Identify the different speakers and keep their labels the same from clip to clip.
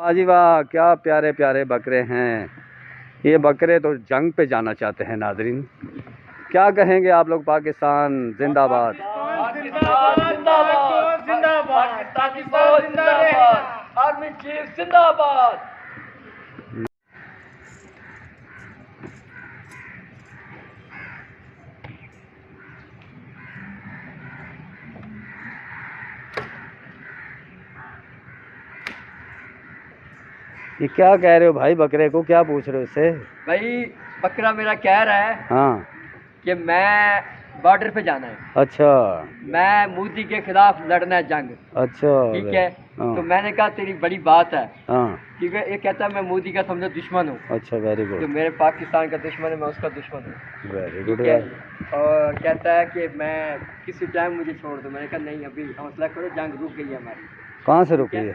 Speaker 1: वाह जी वाह, क्या प्यारे प्यारे बकरे हैं। ये बकरे तो जंग पे जाना चाहते हैं नाजरीन। क्या कहेंगे आप लोग? पाकिस्तान जिंदाबाद,
Speaker 2: आर्मी चीफ जिंदाबाद।
Speaker 1: ये क्या कह रहे हो भाई? बकरे को क्या पूछ रहे हो इससे?
Speaker 2: भाई बकरा मेरा कह रहा है
Speaker 1: हाँ
Speaker 2: कि मैं बॉर्डर पे जाना है।
Speaker 1: अच्छा,
Speaker 2: मैं मोदी के खिलाफ लड़ना है जंग।
Speaker 1: अच्छा
Speaker 2: ठीक है।
Speaker 1: हाँ।
Speaker 2: तो मैंने कहा तेरी बड़ी बात है।
Speaker 1: हाँ
Speaker 2: ठीक है। ये कहता है मैं मोदी का समझो दुश्मन हूँ।
Speaker 1: अच्छा, वेरी गुड।
Speaker 2: जो मेरे पाकिस्तान का दुश्मन है मैं उसका दुश्मन हूँ।
Speaker 1: वेरी गुड
Speaker 2: ठीक है।
Speaker 1: यार।
Speaker 2: और कहता है कि मैं किसी टाइम मुझे छोड़ दो। मैंने कहा नहीं, अभी हौसला करो, जंग रुक गई है हमारी।
Speaker 1: कहाँ से रुकी है?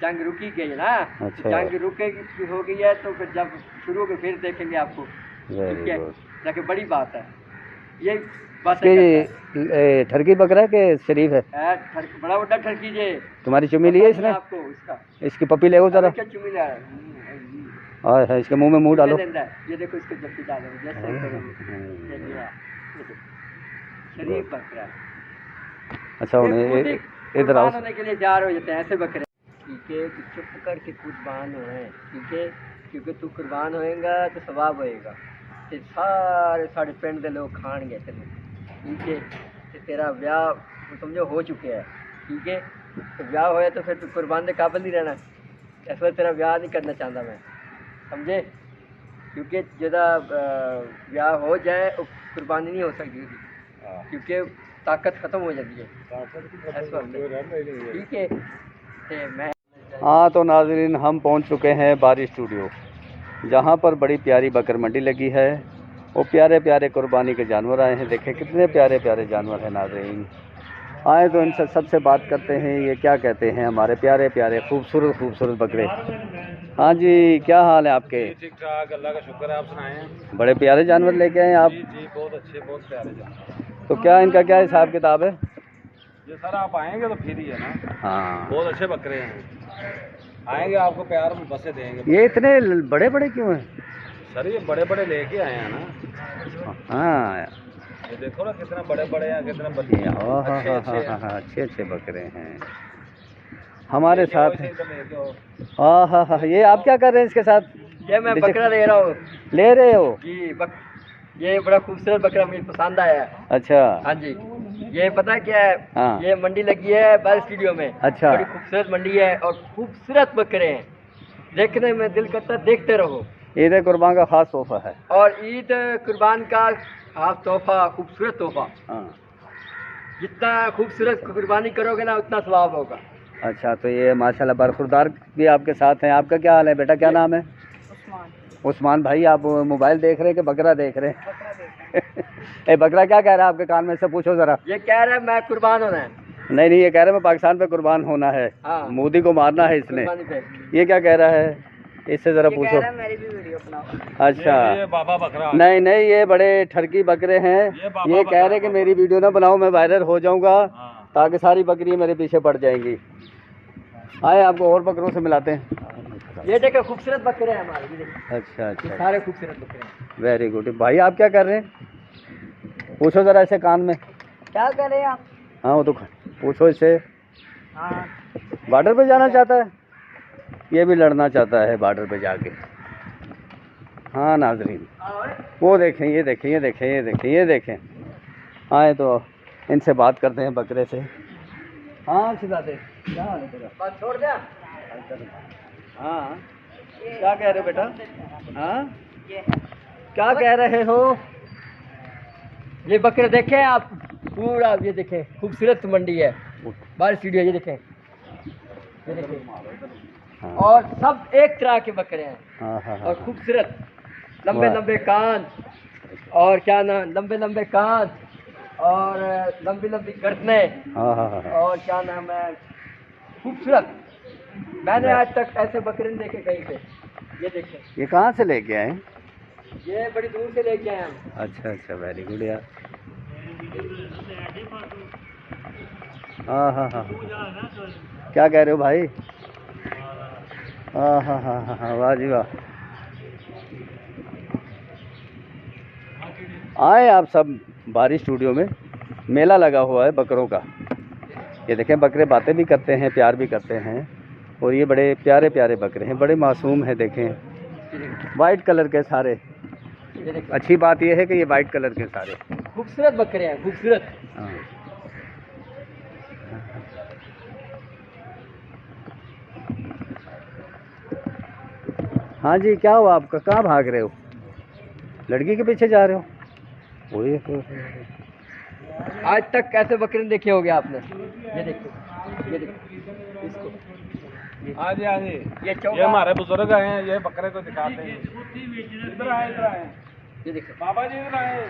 Speaker 2: जंग रुकी गई है ना।
Speaker 1: अच्छा।
Speaker 2: जंग रुकेगी हो गई है तो फिर जब शुरू होगी फिर देखेंगे आपको। ठीक है। ताकि बड़ी बात है ये बात
Speaker 1: है। ठरकी बकरा के शरीफ है?
Speaker 2: बड़ा बड़ा ठरकी जे।
Speaker 1: तुम्हारी चुमी ली है इसने?
Speaker 2: आपको इसका
Speaker 1: इसकी पपी ले जरा।
Speaker 2: क्या चुमी ला
Speaker 1: है, इसके मुंह में मुंह डालो।
Speaker 2: ये देखो इसको जब डालो शरीफ बकरा।
Speaker 1: अच्छा, इधर आओ।
Speaker 2: होने के लिए तैयार हो जाते हैं ऐसे बकरे। ठीक है, तो चुप करके कुर्बान हो है। ठीक है, क्योंकि तू कुर्बान होएगा तो सवाब होएगा। ते सारे साढ़े पिंड के लोग खाएंगे तेन। ठीक है। ते तेरा ब्याह समझो हो चुके है। ठीक है। तो ब्याह होया तो फिर तू कुर्बान के काबिल नहीं रहना। इस वक्त तेरा ब्याह नहीं करना चाहता मैं, समझे? क्योंकि जदा ब्याह हो जाए वो कुर्बानी नहीं हो सकती क्योंकि ताकत खत्म हो जाती है इस वक्त। ठीक है। मैं
Speaker 1: हाँ तो नाज़रीन, हम पहुंच चुके हैं बारी स्टूडियो, जहां पर बड़ी प्यारी बकर मंडी लगी है। वो प्यारे प्यारे कुर्बानी के जानवर आए हैं। देखें कितने प्यारे प्यारे जानवर हैं नाज़रीन। आए तो इनसे सबसे बात करते हैं, ये क्या कहते हैं हमारे प्यारे प्यारे खूबसूरत खूबसूरत बकरे। हाँ जी, क्या हाल है आपके?
Speaker 3: ठीक ठाक, अल्लाह का शुक्र है। आप सुनाएं?
Speaker 1: बड़े प्यारे जानवर लेके आए आप।
Speaker 3: जी बहुत अच्छे, बहुत प्यारे जानवर।
Speaker 1: तो क्या इनका क्या हिसाब किताब है?
Speaker 3: ये सर आप आएंगे तो फिर ही है ना।
Speaker 1: हाँ,
Speaker 3: बहुत अच्छे बकरे हैं। आएंगे आपको प्यार में बसे देंगे।
Speaker 1: ये इतने बड़े बड़े क्यों हैं
Speaker 3: सर? ये बड़े बड़े लेके आए हैं ना।
Speaker 1: हाँ,
Speaker 3: ये देखो ना कितना बड़े बड़े हैं, कितना बच्चे
Speaker 1: अच्छे अच्छे बकरे हैं हमारे साथ। हाँ, ये आप क्या कर रहे हैं इसके साथ?
Speaker 2: ये मैं बकरा ले रहा हूँ।
Speaker 1: ले रहे हो
Speaker 2: जी ये बड़ा खूबसूरत बकरा मुझे पसंद आया है।
Speaker 1: अच्छा।
Speaker 2: हाँ जी। ये पता है क्या है?
Speaker 1: हाँ।
Speaker 2: ये मंडी लगी है बार स्टूडियो में।
Speaker 1: अच्छा।
Speaker 2: बड़ी खूबसूरत मंडी है और खूबसूरत बकरे हैं, देखने में दिल करता है देखते रहो।
Speaker 1: ईद कुर्बान का खास तोहफा है। और
Speaker 2: ईद कुर्बान का खास तोहफा, खूबसूरत तोहफा।
Speaker 1: हाँ।
Speaker 2: जितना खूबसूरत कुर्बानी करोगे ना उतना सवाब होगा।
Speaker 1: अच्छा, तो ये माशाल्लाह बरखुरदार भी आपके साथ हैं। आपका क्या हाल है बेटा? क्या नाम है? उस्मान भाई, आप मोबाइल देख रहे हैं कि बकरा देख रहे हैं? बकरा क्या कह रहा है आपके कान में? से पूछो जरा।
Speaker 2: ये कह रहा है मैं कुर्बान होना है।
Speaker 1: नहीं, ये कह रहा है मैं पाकिस्तान पे कुर्बान होना है।
Speaker 2: हाँ।
Speaker 1: मोदी को मारना है इसने। ये क्या कह रहा है? इससे जरा पूछो।
Speaker 2: मेरी भी वीडियो बनाओ।
Speaker 1: अच्छा।
Speaker 3: ये बाबा बकरा।
Speaker 1: नहीं, ये बड़े ठरकी बकरे हैं। ये कह रहे हैं कि मेरी वीडियो ना बनाओ, मैं वायरल हो जाऊंगा, ताकि सारी बकरी मेरे पीछे पड़ जाएंगी। आए आपको और बकरों से मिलाते हैं।
Speaker 2: ये देखो खूबसूरत बकरे हैं हमारे।
Speaker 1: अच्छा अच्छा,
Speaker 2: सारे खूबसूरत बकरे हैं।
Speaker 1: Very good. भाई आप क्या कर रहे हैं? पूछो जरा इसे कान में।
Speaker 2: क्या कर रहे हैं आप?
Speaker 1: हाँ वो तो पूछो इसे।
Speaker 2: हाँ।
Speaker 1: बॉर्डर पे जाना चाहता है, ये भी लड़ना चाहता है बॉर्डर पे जाके। हाँ नाजरीन, वो देखें, ये देखें, ये देखें, ये देखें, ये देखें। आए तो इनसे बात करते हैं बकरे से। हाँ सिद्धार्थ, क्या हाल है तेरा?
Speaker 2: बात छोड़ दिया।
Speaker 1: हाँ, क्या कह रहे हो बेटा? हाँ, क्या कह रहे हो?
Speaker 2: ये बकरे देखें आप पूरा, ये देखें खूबसूरत मंडी है बाहर स्टूडियो। ये देखें, ये देखें।
Speaker 1: हाँ।
Speaker 2: और सब एक तरह के बकरे हैं।
Speaker 1: हाँ।
Speaker 2: और खूबसूरत लंबे लंबे कान, और क्या नाम, लंबे लंबे कान और लंबी लंबी गर्दनें।
Speaker 1: हाँ।
Speaker 2: और क्या नाम है, खूबसूरत। मैंने आज तक ऐसे बकरे नहीं देखे कहीं पे। ये देखें।
Speaker 1: ये कहाँ से लेके आए?
Speaker 2: ये बड़ी दूर से लेके आए हम।
Speaker 1: अच्छा, वेरी गुड यार। हाँ। क्या कह रहे हो भाई? हाँ हाँ हाँ हाँ हाँ, वाह जी वाह। आए आप सब बारिश स्टूडियो में, मेला लगा हुआ है बकरों का। ये देखें बकरे बातें भी करते हैं, प्यार भी करते हैं, और ये बड़े प्यारे प्यारे बकरे हैं, बड़े मासूम हैं। देखें वाइट कलर के सारे।
Speaker 2: ये देखो
Speaker 1: अच्छी बात यह है कि ये वाइट कलर के सारे।
Speaker 2: खूबसूरत बकरे हैं, खूबसूरत।
Speaker 1: हाँ। हाँ जी, क्या हुआ आपका? कहाँ भाग रहे हो? लड़की के पीछे जा रहे हो? ओए होए होए।
Speaker 2: आज तक कैसे बकरे नहीं देखे होगे आपने? ये देखो, ये देखो इसको।
Speaker 3: हाँ जी, हाँ जी।
Speaker 2: ये
Speaker 3: ये हमारे बुजुर्ग आए हैं, ये बकरे को दिखाते हैं। इधर आए, इधर आए।
Speaker 2: ये देखो,
Speaker 3: बाबा जी इधर आए।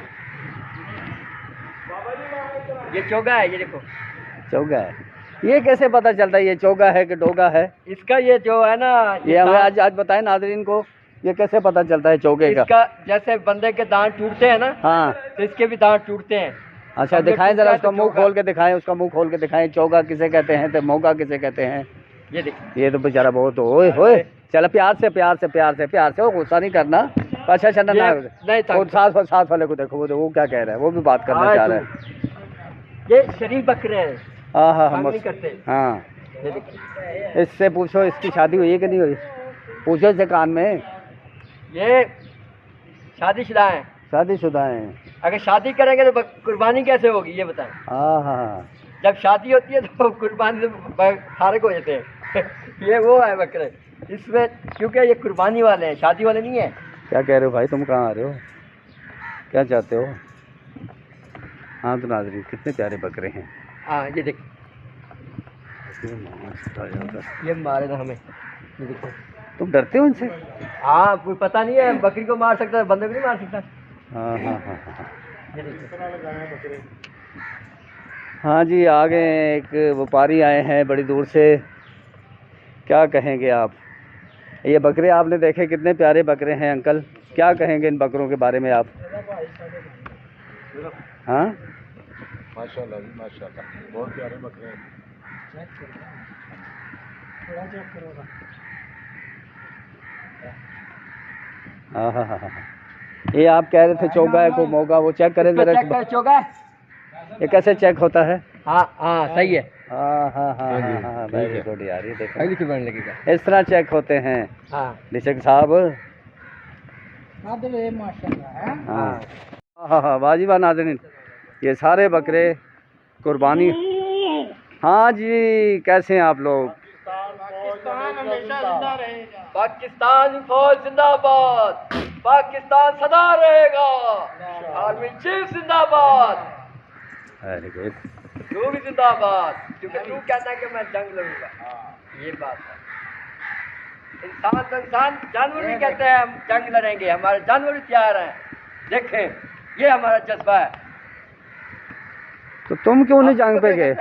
Speaker 3: बाबा जी इधर आए।
Speaker 2: ये चोगा है, ये देखो।
Speaker 1: चौगा है। ये कैसे पता चलता है ये चौगा है कि डोगा है?
Speaker 2: इसका ये जो है ना,
Speaker 1: ये हमें आज बताएं नाज़रीन को, ये कैसे पता चलता है चौगे का?
Speaker 2: इसका जैसे बंदे के दांत टूटते हैं ना,
Speaker 1: हाँ।
Speaker 2: तो इसके भी दांत टूटते हैं।
Speaker 1: अच्छा, दिखाएं जरा, उसका मुंह खोल के दिखाएं, उसका मुंह खोल के दिखाएं। चौगा किसे कहते हैं तो मौका किसे कहते हैं?
Speaker 2: ये देखो,
Speaker 1: ये तो बेचारा बहुत ओए होए। चलो प्यार से प्यार से प्यार से प्यार से, वो गुस्सा नहीं करना। अच्छा अच्छा, ना
Speaker 2: नहीं था।
Speaker 1: और साथ वाले को देखो, वो क्या कह रहा है, वो भी बात करना चाह रहा है।
Speaker 2: ये शरीफ बकरे हैं,
Speaker 1: हाँ हाँ
Speaker 2: काम
Speaker 1: हाँ
Speaker 2: नहीं करते।
Speaker 1: हाँ।
Speaker 2: ये देखो,
Speaker 1: इससे पूछो इसकी शादी हुई है कि नहीं हुई, पूछो इससे कान में।
Speaker 2: ये शादीशुदा हैं।
Speaker 1: शादीशुदा हैं।
Speaker 2: अगर शादी करेंगे तो कुर्बानी कैसे होगी ये बताएं?
Speaker 1: हाँ हाँ।
Speaker 2: जब शादी होती है तो कुर्बानी से फारिग हो जाते हैं। ये वो है बकरे इसमें, क्योंकि ये कुर्बानी वाले हैं, शादी वाले नहीं है।
Speaker 1: क्या कह रहे हो भाई, तुम कहाँ आ रहे हो, क्या चाहते हो? हाँ तो नाज़रीन, कितने प्यारे बकरे हैं।
Speaker 2: हाँ ये देखो, ये मारे ना हमें। ये देखो,
Speaker 1: तुम डरते हो इनसे?
Speaker 2: हाँ कोई पता नहीं है, बकरी को मार सकता है, बंदे को नहीं मार सकता।
Speaker 1: हाँ हाँ हाँ हाँ।
Speaker 2: ये देखो,
Speaker 1: हाँ जी, आगे एक व्यापारी आए हैं बड़ी दूर से। क्या कहेंगे आप? ये बकरे आपने देखे, कितने प्यारे बकरे हैं अंकल, क्या कहेंगे इन बकरों के बारे में आप? हाँ
Speaker 3: माशाल्लाह जी, माशाल्लाह, बहुत प्यारे बकरे हैं।
Speaker 1: हाँ हाँ हाँ हाँ। ये आप कह रहे थे चौगा है को मौका, वो चेक करें जरा।
Speaker 2: चेक कर, चौगा है।
Speaker 1: ये कैसे चेक होता है?
Speaker 2: हाँ हाँ सही है।
Speaker 1: हाँ हाँ हाँ हाँ हाँ, वेरी गुड यार, ये देखो
Speaker 2: अगली बनने लगेगा।
Speaker 1: इस तरह चेक होते हैं
Speaker 2: हाँ
Speaker 1: निशक साहब।
Speaker 2: माशाल्लाह।
Speaker 1: हाँ हाँ हाँ, वाह जी वाह नाज़रीन, ये सारे बकरे कुर्बानी। हाँ जी, कैसे हैं आप लोग?
Speaker 2: पाकिस्तान फौज जिंदाबाद, पाकिस्तान सदा रहेगा, आर्मी चीफ जिंदाबाद,
Speaker 1: वेरी गुड।
Speaker 2: तू भी जिंदाबाद, क्योंकि तू कहता है कि मैं जंग लड़ूंगा। ये बात है। इंसान तो इंसान, जानवर भी कहते हैं हम जंग लड़ेंगे, हमारे जानवर भी तैयार हैं। देखें, ये हमारा जज्बा है।
Speaker 1: तो तुम क्यों नहीं जंग पे गए?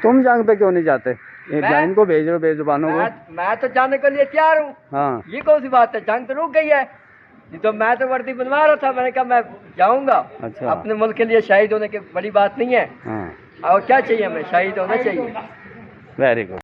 Speaker 1: तुम जंग पे क्यों नहीं जाते? एक लाइन को भेज रहे हो बेजुबानों को।
Speaker 2: मैं तो जाने के लिए तैयार हूँ।
Speaker 1: हाँ,
Speaker 2: ये कौन सी बात है, जंग तो रुक गई है। ये तो मैं तो वर्दी बनवा रहा था, मैंने कहा मैं जाऊंगा।
Speaker 1: अच्छा।
Speaker 2: अपने मुल्क के लिए शहीद होने की बड़ी बात नहीं है।
Speaker 1: हाँ,
Speaker 2: और क्या चाहिए हमें, शहीद होना चाहिए।
Speaker 1: Very good.